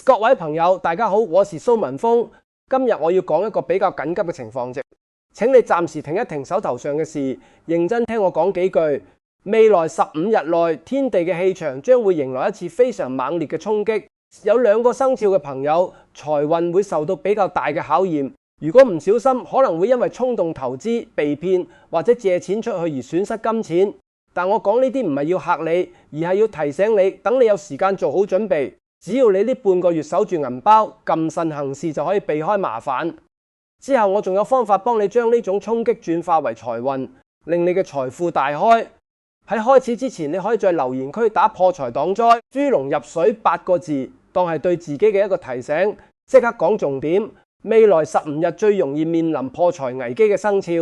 各位朋友，大家好，我是蘇文峰。今日我要講一個比較緊急嘅情況啫，請你暫時停一停手頭上嘅事，認真聽我講幾句。未來15日內，天地嘅氣場將會迎來一次非常猛烈嘅衝擊。有2個生肖嘅朋友，財運會受到比較大嘅考驗。如果唔小心，可能會因為衝動投資被騙，或者借錢出去而損失金錢。但我講呢啲唔係要嚇你，而係要提醒你，等你有時間做好準備。只要你呢半個月守住銀包，謹慎行事就可以避開麻煩。之後我仲有方法幫你將呢種衝擊轉化為財運，令你嘅財富大開。喺開始之前，你可以在留言區打破財擋災、豬籠入水8個字，當係對自己嘅一個提醒。即刻講重點。未來15日最容易面臨破財危機嘅生肖，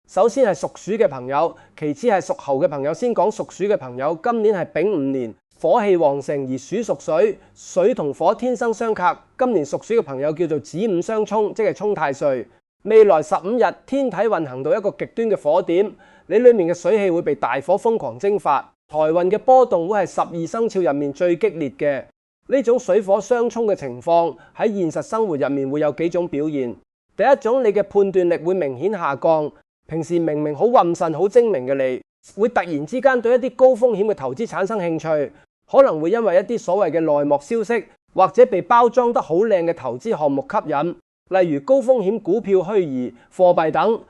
首先係屬鼠嘅朋友，其次係屬猴嘅朋友。先講屬鼠嘅朋友，今年係丙午年，火氣旺盛，而鼠屬水，水同火天生相克。今年屬鼠嘅朋友叫做子午相沖，即係沖太歲。未來15日，天體運行到一個極端嘅火點，你裏面嘅水氣會被大火瘋狂蒸發，財運嘅波動會係12生肖入面最激烈嘅。呢種水火相沖嘅情況喺現實生活入面會有幾種表現。第一種，你嘅判斷力會明顯下降，平時明明好穩慎、好精明嘅你，會突然之間對一啲高風險嘅投資產生興趣。可能會因為一啲所謂嘅內幕消息，或者被包裝得好靚嘅投資項目吸引，例如高風險股票、虛擬貨幣等。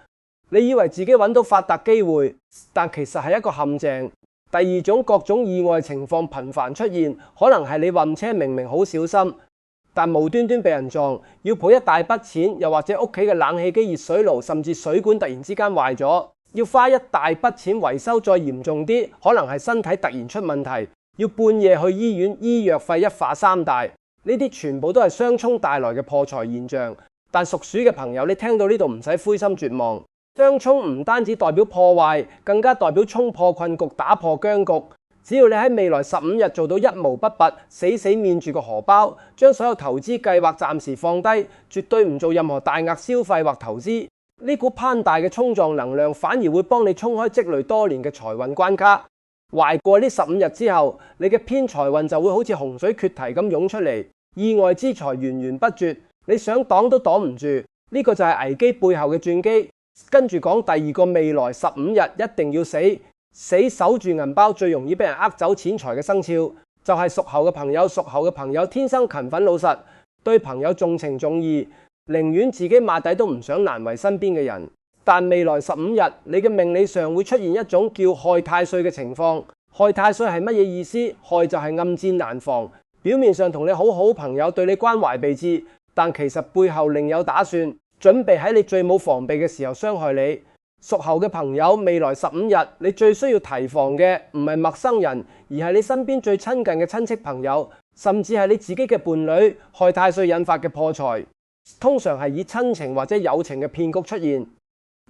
你以為自己揾到發達機會，但其實係一個陷阱。第二種，各種意外情況頻繁出現，可能係你運車明明好小心，但無端端被人撞，要賠一大筆錢，又或者屋企嘅冷氣機、熱水爐甚至水管突然之間壞咗，要花一大筆錢維修。再嚴重啲，可能係身體突然出問題，要半夜去醫院，醫藥費一化三大。呢啲全部都係相沖帶來嘅破財現象。但屬鼠嘅朋友，你聽到呢度唔使灰心絕望。相沖唔單止代表破壞，更加代表衝破困局、打破僵局。只要你喺未來15日做到一毛不拔，死死面住個荷包，將所有投資計劃暫時放低，絕對唔做任何大額消費或投資，呢股攀大嘅衝撞能量反而會幫你衝開積累多年嘅財運關卡。捱過呢15日之後，你嘅偏財運就會好似洪水決堤咁湧出嚟，意外之財源源不絕，你想擋都擋唔住。呢個就係危機背後嘅轉機。跟住講第2個，未來15日一定要死守住銀包最容易俾人呃走錢財嘅生肖，就係屬猴嘅朋友。屬猴嘅朋友天生勤奮老實，對朋友重情重義，寧願自己馬底都唔想難為身邊嘅人。但未來15日，你嘅命理上會出現一種叫害太歲嘅情況。害太歲係乜嘢意思？害就係暗箭難防，表面上同你好朋友，對你關懷備至，但其實背後另有打算，準備喺你最冇防備嘅時候傷害你。屬猴嘅朋友，未來15日，你最需要提防嘅唔係陌生人，而係你身邊最親近嘅親戚朋友，甚至係你自己嘅伴侶。害太歲引發嘅破財，通常係以親情或者友情嘅騙局出現。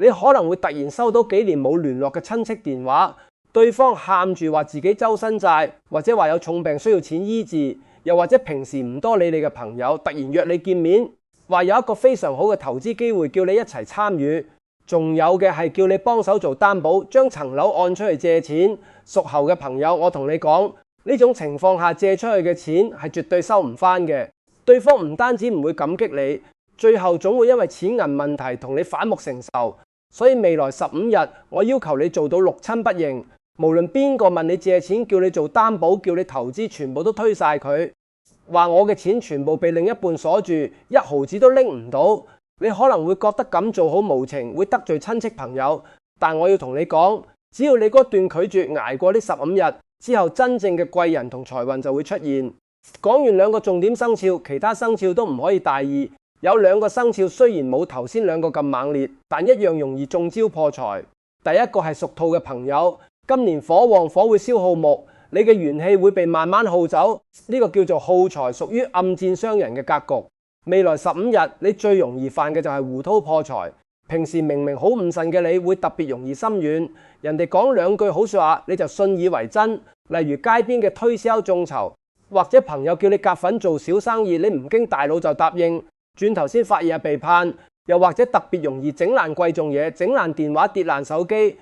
你可能會突然收到幾年冇聯絡嘅親戚電話，對方喊住話自己周身債，或者話有重病需要錢醫治，又或者平時唔多理你嘅朋友突然約你見面，話有一個非常好嘅投資機會叫你一齊參與，仲有嘅係叫你幫手做擔保，將層樓按出去借錢。屬猴嘅朋友，我同你講，呢種情況下借出去嘅錢係絕對收唔返嘅，對方唔單止唔會感激你，最後總會因為錢銀問題同你反目成仇。所以未來15日，我要求你做到六親不認，無論邊個問你借錢，叫你做擔保，叫你投資，全部都推晒佢，話我嘅錢全部被另一半鎖住，1毫子都拎唔到。你可能會覺得咁做好無情，會得罪親戚朋友，但我要同你講，只要你嗰段拒絕捱過呢15日之後，真正嘅貴人同財運就會出現。講完2個重點生肖，其他生肖都唔可以大意。有2個生肖雖然冇頭先2個咁猛烈，但一樣容易中招破財。第一個係屬兔嘅朋友，今年火旺，火會消耗木，你嘅元氣會被慢慢耗走，呢個叫做耗財，屬於暗箭傷人嘅格局。未來15日，你最容易犯嘅就係胡韜破財。平時明明好唔慎嘅你，會特別容易心軟，人哋講2句好說話，你就信以為真。例如街邊嘅推銷眾籌，或者朋友叫你夾份做小生意，你唔經大腦就答應，轉頭先發現係被騙。又或者特別容易整爛貴重嘢，整爛電話，跌爛手機，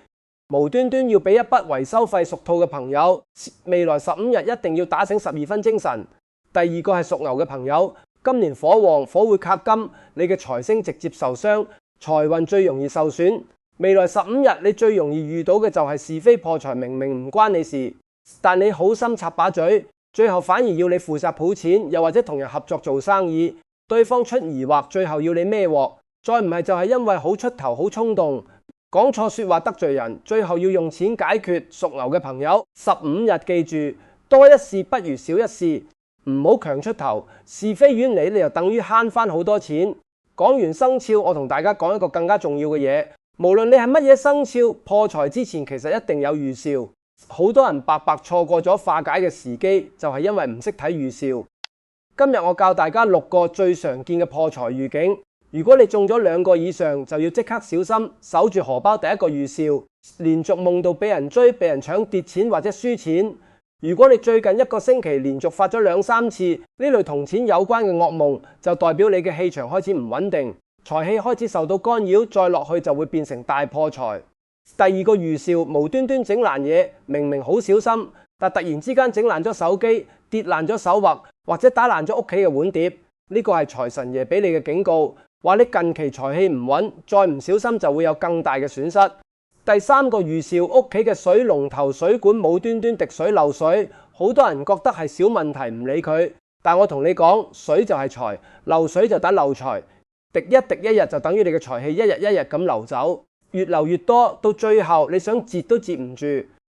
無端端要俾一筆維修費。屬兔嘅朋友，未來15日一定要打醒12分精神。第二個係屬牛嘅朋友，今年火旺，火會克金，你嘅財星直接受傷，財運最容易受損。未來15日你最容易遇到嘅就係是非破財，明明唔關你事，但你好心插把嘴，最後反而要你負責補錢，又或者同人合作做生意，對方出疑惑，最後要你孭鑊。再唔係就係因為好出頭好衝動，講錯說話得罪人，最後要用錢解決。屬牛嘅朋友15日記住，多一事不如少一事，唔好強出頭，是非遠離，你就等於慳翻好多錢。講完生肖，我同大家講一個更加重要嘅嘢，無論你係乜嘢生肖，破財之前其實一定有預兆。好多人白白錯過咗化解嘅時機，就係因為唔識睇預兆。今日我教大家6個最常見嘅破財預警，如果你中咗2個以上，就要即刻小心，守住荷包。第一個預兆，連續夢到俾人追、俾人搶跌錢或者輸錢。如果你最近1個星期連續發咗2、3次呢類同錢有關嘅噩夢，就代表你嘅氣場開始唔穩定，財氣開始受到干擾，再落去就會變成大破財。第二個預兆，無端端整爛嘢，明明好小心，但突然之間整爛咗手機、跌爛咗手畫，或者打爛咗屋企嘅碗碟，呢個係財神爺俾你嘅警告，話你近期財氣唔穩，再唔小心就會有更大嘅損失。第3個預兆，屋企嘅水龍頭、水管無端端滴水漏水，好多人覺得係小問題唔理佢，但我同你講，水就係財，漏水就等漏財，滴一滴一日就等於你嘅財氣一日一日咁流走。越流越多，到最後你想截都截唔住。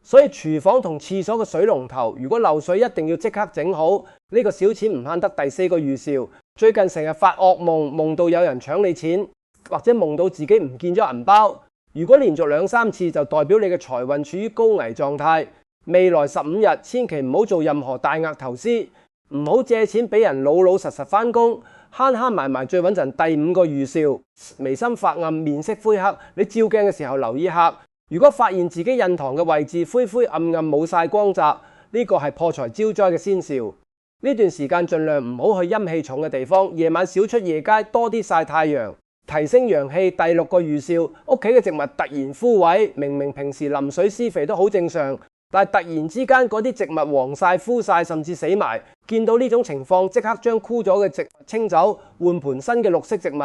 所以廚房同廁所嘅水龍頭如果漏水，一定要即刻整好。呢個小錢唔慳得。第4個預兆，最近成日發噩夢，夢到有人搶你錢，或者夢到自己唔見咗銀包。如果連續2、3次，就代表你嘅財運處於高危狀態。未來15日千祈唔好做任何大額投資，唔好借錢俾人，老老實實返工，慳慳埋埋最穩陣。第5個預兆，眉心發暗，面色灰黑，你照鏡嘅時候留意下，如果發現自己印堂嘅位置灰灰暗暗冇晒光澤，呢個係破財招災嘅先兆。呢段時間盡量唔好去陰氣重嘅地方，夜晚少出夜街，多啲曬太陽，提升陽氣。第6個預兆，屋企嘅植物突然枯萎，明明平時淋水施肥都好正常，但係突然之間嗰啲植物黃晒、枯晒，甚至死埋。見到呢種情況，即刻將枯咗嘅植物清走，換盆新嘅綠色植物，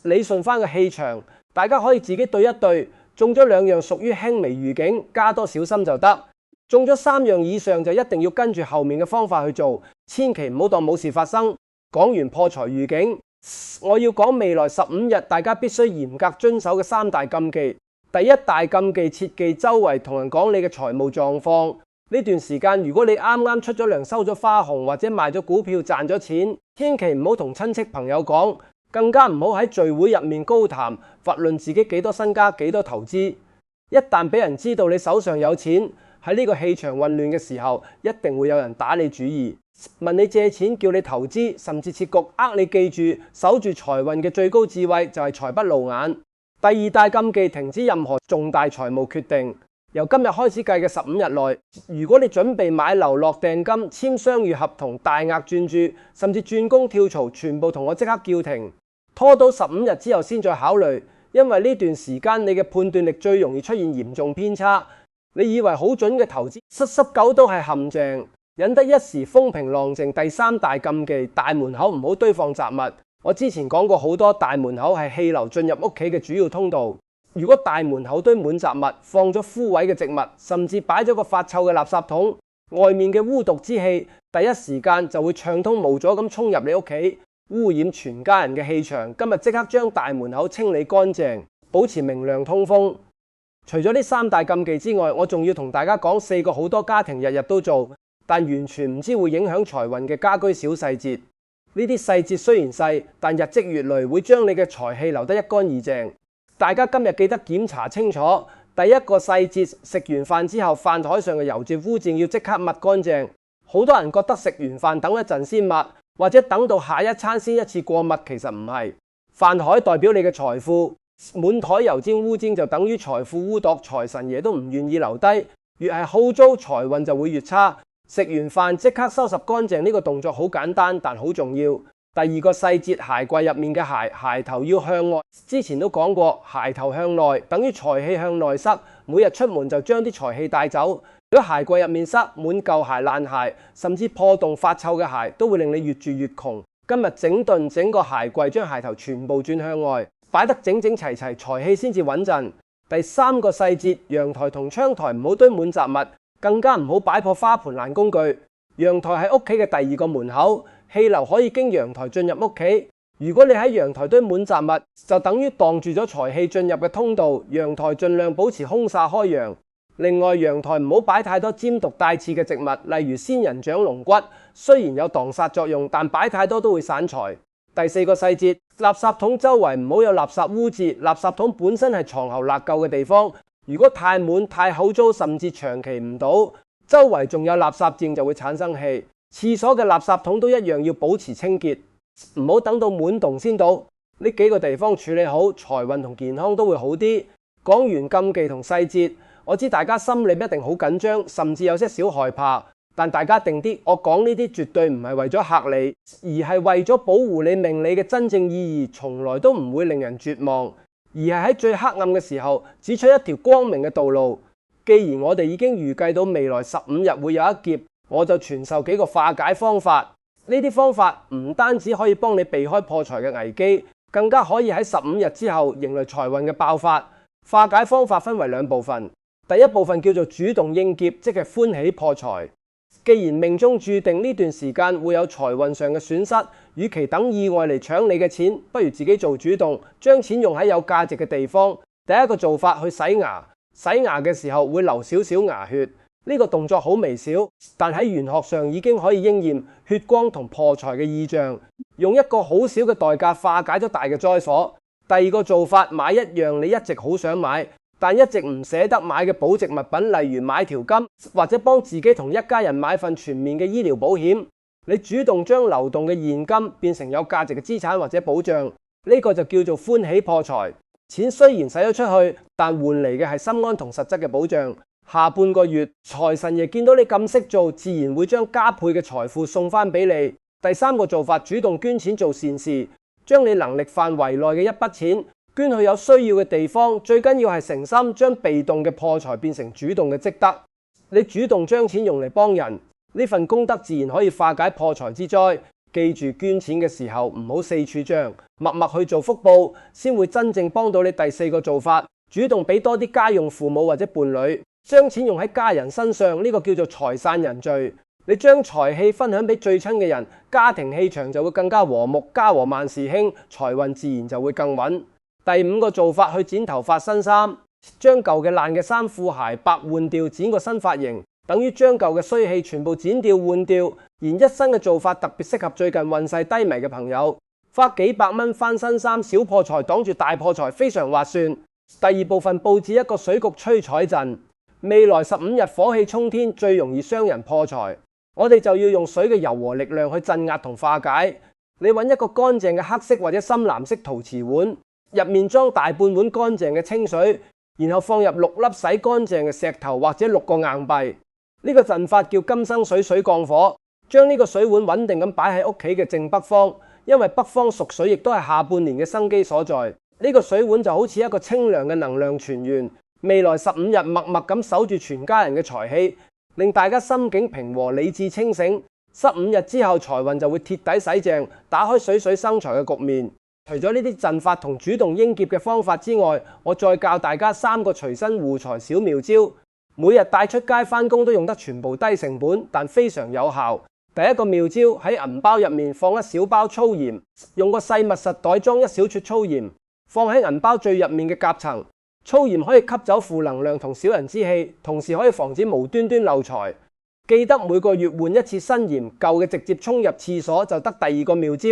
理順翻個氣場。大家可以自己對一對，中咗2樣屬於輕微預警，加多小心就得。中咗3樣以上就一定要跟住後面嘅方法去做，千祈唔好當冇事發生。講完破財預警，我要講未來15日大家必須嚴格遵守嘅3大禁忌。第一大禁忌，切忌周圍同人講你嘅財務狀況。呢段時間如果你啱啱出咗糧、收咗花紅或者賣咗股票賺咗錢，千祈唔好同親戚朋友講，更加唔好喺聚會入面高談佛論自己幾多身家、幾多投資。一旦俾人知道你手上有錢，喺呢個氣場混亂嘅時候，一定會有人打你主意，問你借錢，叫你投資，甚至設局呃你。記住，守住財運嘅最高智慧就係財不露眼。第二大禁忌，停止任何重大財務決定。由今日開始計嘅15日內，如果你準備買樓、落訂金、簽商譽合同、大額轉注，甚至轉工跳槽，全部同我即刻叫停，拖到15日之後先再考慮。因為呢段時間你嘅判斷力最容易出現嚴重偏差，你以為好準嘅投資，濕狗都係陷阱，引得一時風平浪靜。第3大禁忌，大門口唔好堆放雜物。我之前講過好多，大門口係氣流進入屋企嘅主要通道。如果大門口堆滿雜物，放咗枯萎嘅植物，甚至擺咗個發臭嘅垃圾桶，外面嘅污毒之氣第一時間就會暢通無阻咁衝入你屋企，污染全家人嘅氣場。今日即刻將大門口清理乾淨，保持明亮通風。除咗呢3大禁忌之外，我仲要同大家講4個好多家庭日日都做，但完全唔知會影響財運嘅家居小細節。呢啲細節雖然細，但日積月累會將你嘅財氣留得一乾二淨。大家今日記得檢查清楚。第一個細節，食完飯之後，飯台上嘅油漬污漬要即刻抹乾淨。好多人覺得食完飯等一陣先抹，或者等到下一餐先一次過抹，其實唔係。飯台代表你嘅財富，滿台油漬污漬就等於財富污濁，財神爺都唔願意留低。越係好糟，財運就會越差。食完飯即刻收拾乾淨，呢個動作好簡單，但好重要。第二個細節，鞋櫃入面嘅鞋頭要向外。之前都講過，鞋頭向內等於財氣向內塞，每日出門就將啲財氣帶走。如果鞋櫃入面塞滿舊鞋、爛鞋，甚至破洞發臭嘅鞋，都會令你越住越窮。今日整頓整個鞋櫃，將鞋頭全部轉向外，擺得整整齊齊，財氣先至穩陣。第三個細節，陽台同窗台唔好堆滿雜物，更加唔好擺破花盆爛工具。陽台係屋企嘅第二個門口，氣流可以經陽台進入屋企。如果你喺陽台堆滿雜物，就等於擋住咗財氣進入嘅通道。陽台盡量保持空灑開揚。另外，陽台唔好擺太多尖毒帶刺嘅植物，例如仙人掌、龍骨，雖然有擋煞作用，但擺太多都會散財。第四個細節，垃圾桶周圍唔好有垃圾污漬。垃圾桶本身係藏猴納垢嘅地方，如果太滿、太口糟，甚至長期唔倒，周圍仲有垃圾漬就會產生氣。廁所嘅垃圾桶都一樣要保持清潔，唔好等到滿洞先倒。呢幾個地方處理好，財運同健康都會好啲。講完禁忌同細節，我知大家心裏一定好緊張，甚至有些少害怕，但大家定啲，我講呢啲絕對唔係為咗嚇你，而係為咗保護你命理嘅真正意義，從來都唔會令人絕望，而係喺最黑暗嘅時候指出一條光明嘅道路。既然我哋已經預計到未來15日會有一劫，我就傳授幾個化解方法。呢啲方法唔單止可以幫你避開破財嘅危機，更加可以喺15日之後迎來財運嘅爆發。化解方法分為兩部分。第一部分叫做主動應劫，即係歡喜破財。既然命中注定呢段時間會有財運上嘅損失，與其等意外嚟搶你嘅錢，不如自己做主動，將錢用喺有價值嘅地方。第一個做法，去洗牙。洗牙嘅時候會流少少牙血，呢個動作好微小，但喺玄學上已經可以應驗血光同破財嘅意象，用一個好少嘅代價化解咗大嘅災禍。第二個做法，買一樣你一直好想買，但一直唔捨得買嘅保值物品，例如買條金，或者幫自己同一家人買份全面嘅醫療保險。你主動將流動嘅現金變成有價值嘅資產或者保障，呢個就叫做歡喜破財。錢雖然使咗出去，但換嚟嘅係心安同實質嘅保障。下半個月，財神爺見到你咁識做，自然會將加倍嘅財富送翻俾你。第三個做法，主動捐錢做善事，將你能力範圍內嘅一筆錢捐去有需要嘅地方，最緊要係誠心，將被動嘅破財變成主動嘅積德。你主動將錢用嚟幫人，呢份功德自然可以化解破財之災。記住捐錢嘅時候唔好四處張，默默去做福報，先會真正幫到你。第四個做法，主動俾多啲家用父母或者伴侶，將錢用喺家人身上，呢個叫做財散人聚。你將財氣分享俾最親嘅人，家庭氣場就會更加和睦，家和萬事興，財運自然就會更穩。第五個做法，去剪頭髮新衫，將舊嘅爛嘅衫褲鞋白換掉，剪個新髮型，等於將舊嘅衰氣全部剪掉換掉。然一新嘅做法特別適合最近運勢低迷嘅朋友，花幾百蚊翻新衫，小破財擋住大破財，非常划算。第二部分，佈置一個水局催財陣。未來15日火氣沖天，最容易傷人破財，我哋就要用水嘅柔和力量去鎮壓同化解。你揾一個乾淨嘅黑色或者深藍色陶瓷碗，入面裝大半碗乾淨嘅清水，然後放入6粒洗乾淨嘅石頭或者6個硬幣。呢個陣法叫金生水，水降火。將呢個水碗穩定咁擺喺屋企嘅正北方，因為北方屬水，亦都係下半年嘅生機所在。呢個水碗就好似一個清涼嘅能量泉源。未來15日默默咁守住全家人嘅財氣，令大家心境平和、理智清醒。15日之後，財運就會徹底洗淨，打開水水生財嘅局面。除咗呢啲陣法同主動應劫嘅方法之外，我再教大家3個隨身護財小妙招，每日帶出街返工都用得全部低成本，但非常有效。第一個妙招，喺銀包入面放一小包粗鹽，用個細密實袋裝一小撮粗鹽，放喺銀包最入面嘅夾層。粗鹽可以吸走負能量同小人之氣，同時可以防止無端端漏財。記得每個月換一次新鹽，舊嘅直接沖入廁所就得。第二個妙招，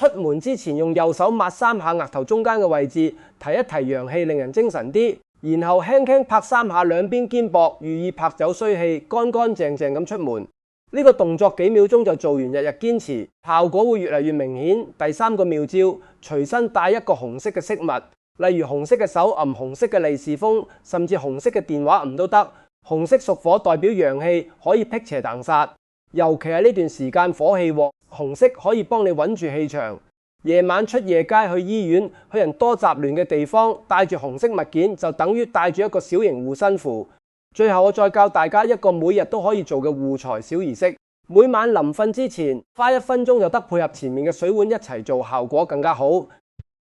出門之前用右手抹3下額頭中間嘅位置，提一提陽氣，令人精神啲。然後輕輕拍3下兩邊肩膊，寓意拍走衰氣，乾乾淨淨咁出門。呢個動作幾秒鐘就做完，日日堅持，效果會越嚟越明顯。第3個妙招，隨身帶一個紅色嘅飾物，例如紅色嘅手揞、紅色嘅利是封，甚至紅色嘅電話揞都得。紅色屬火，代表陽氣，可以辟邪擋煞。尤其係呢段時間火氣旺，紅色可以幫你穩住氣場。夜晚出夜街、去醫院、去人多雜亂嘅地方，帶住紅色物件就等於帶住一個小型護身符。最後我再教大家一個每日都可以做嘅護財小儀式。每晚臨瞓之前花1分鐘就得，配合前面嘅水碗一齊做，效果更加好。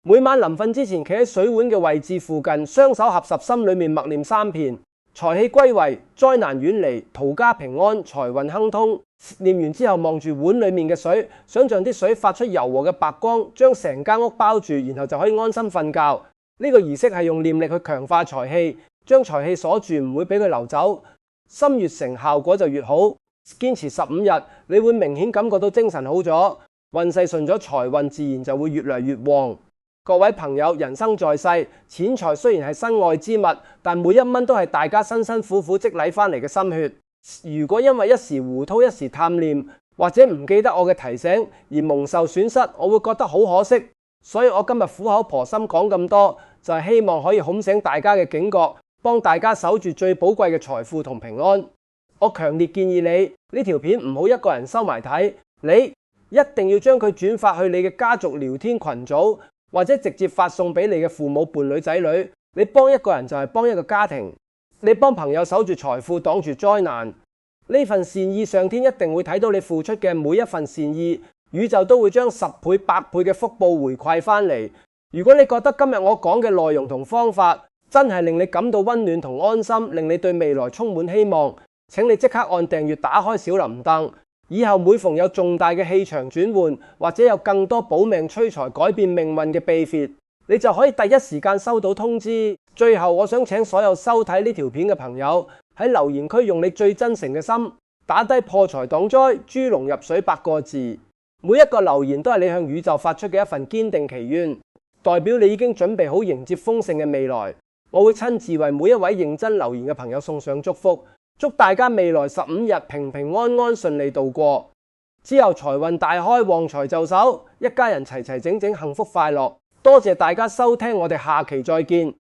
每晚臨瞓之前企喺水碗嘅位置附近，雙手合十，心裏面默念3遍：財氣歸位，災難遠離，土家平安，財運亨通。念完之後望住碗裏面嘅水，想象啲水發出柔和嘅白光，將成間屋包住，然後就可以安心瞓覺。呢個儀式係用念力去強化財氣，將財氣鎖住，唔會俾佢流走。心越誠，效果就越好。堅持15日，你會明顯感覺到精神好咗，運勢順咗，財運自然就會越嚟越旺。各位朋友，人生在世，錢財雖然係身外之物，但每一蚊都係大家辛辛苦苦積累翻嚟嘅心血。如果因為一時糊塗、一時貪念，或者唔記得我嘅提醒而蒙受損失，我會覺得好可惜。所以我今日苦口婆心講咁多，就係希望可以哄醒大家嘅警覺，幫大家守住最寶貴嘅財富同平安。我強烈建議你呢條片唔好一個人收埋睇，你一定要將佢轉發去你嘅家族聊天群組，或者直接發送俾你嘅父母、伴侶、仔女。你幫一個人就係幫一個家庭，你幫朋友守住財富，擋住災難。呢份善意，上天一定會睇到你付出嘅每一份善意，宇宙都會將10倍、100倍嘅福報回饋翻嚟。如果你覺得今日我講嘅內容同方法真係令你感到溫暖同安心，令你對未來充滿希望，請你即刻按訂閱，打開小鈴鐺，以後每逢有重大嘅氣場轉換，或者有更多保命催財改變命運嘅秘訣，你就可以第一時間收到通知。最後我想請所有收睇呢條片嘅朋友喺留言區用你最真誠嘅心打低破財擋災、豬籠入水8個字，每一個留言都係你向宇宙發出嘅一份堅定祈願，代表你已經準備好迎接豐盛嘅未來。我會親自為每一位認真留言嘅朋友送上祝福。祝大家未來15日平平安安順利度過，之後財運大開，旺財就手，一家人齊齊整整，幸福快樂。多謝大家收聽，我哋下期再見。